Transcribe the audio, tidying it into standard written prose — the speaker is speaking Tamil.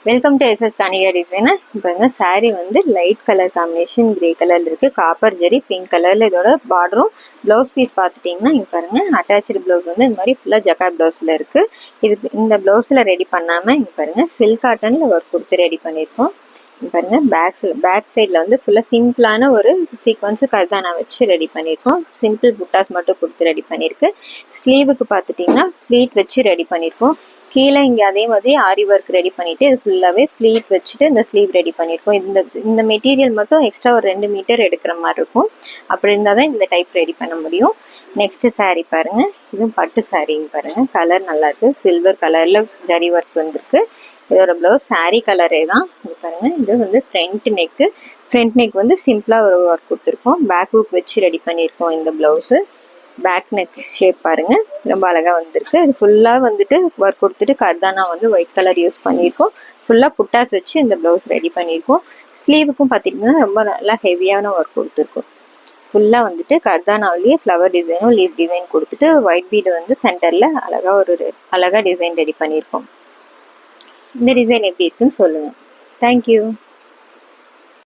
Welcome to SS Kanika designer. இப்போ வந்து சாரீ வந்து லைட் கலர் காம்பினேஷன் கிரே கலரில் இருக்குது. காப்பர் ஜெரி பிங்க் கலரில் இதோட பார்டரும். ப்ளவுஸ் பீஸ் பார்த்துட்டிங்கன்னா இங்கே பாருங்கள், அட்டாச்சு ப்ளவுஸ் வந்து இந்த மாதிரி ஃபுல்லாக ஜக்கார்ட் ப்ளவுஸில் இருக்குது. இது இந்த ப்ளவுஸில் ரெடி பண்ணாமல் இங்கே பாருங்கள் சில்க் காட்டனில் ஒர்க் கொடுத்து ரெடி பண்ணியிருக்கோம். இங்கே பாருங்கள் பேக் சைடில் வந்து ஃபுல்லாக சிம்பிளான ஒரு சீக்வன்ஸு கர்தானா வச்சு ரெடி பண்ணியிருக்கோம். சிம்பிள் புட்டாஸ் மட்டும் கொடுத்து ரெடி பண்ணியிருக்கு. ஸ்லீவுக்கு பார்த்துட்டிங்கன்னா ப்ளீட் வச்சு ரெடி பண்ணியிருக்கோம். கீழே இங்கே அதே மாதிரி ஆரி ஒர்க் ரெடி பண்ணிவிட்டு இது ஃபுல்லாகவே ஃப்ளீட் வச்சுட்டு இந்த ஸ்லீவ் ரெடி பண்ணியிருக்கோம். இந்த மெட்டீரியல் மட்டும் எக்ஸ்ட்ரா ஒரு 2 மீட்டர் எடுக்கிற மாதிரி இருக்கும். அப்படி இருந்தால் தான் இந்த டைப் ரெடி பண்ண முடியும். நெக்ஸ்ட்டு சாரீ பாருங்கள், இதுவும் பட்டு சாரீங்க பாருங்கள். கலர் நல்லாயிருக்கு, சில்வர் கலரில் ஜரி ஒர்க் வந்திருக்கு. இதோட ப்ளவுஸ் சாரீ கலரே தான். இது பாருங்கள், இது வந்து ஃப்ரண்ட் நெக் வந்து சிம்பிளாக ஒரு ஒர்க் கொடுத்துருக்கோம். பேக் ஹூக் வச்சு ரெடி பண்ணியிருக்கோம். இந்த ப்ளவுஸு பேக் நெக் ஷேப் பாருங்க, ரொம்ப அழகாக வந்திருக்கு. இது ஃபுல்லாக வந்துட்டு ஒர்க் கொடுத்துட்டு கர்தானா வந்து ஒயிட் கலர் யூஸ் பண்ணியிருக்கோம். ஃபுல்லாக புட்டாஸ் வச்சு இந்த ப்ளவுஸ் ரெடி பண்ணியிருக்கோம். ஸ்லீவுக்கும் பார்த்தீங்கன்னா ரொம்ப நல்லா ஹெவியான ஒர்க் கொடுத்துருக்கோம். ஃபுல்லாக வந்துட்டு கர்தானாவிலேயே ஃப்ளவர் டிசைனும் லீஃப் டிசைன் கொடுத்துட்டு ஒயிட் பீடு வந்து சென்டரில் அழகாக டிசைன் ரெடி பண்ணியிருக்கோம். இந்த டிசைன் எப்படி இருக்குன்னு சொல்லுங்கள். தேங்க்யூ.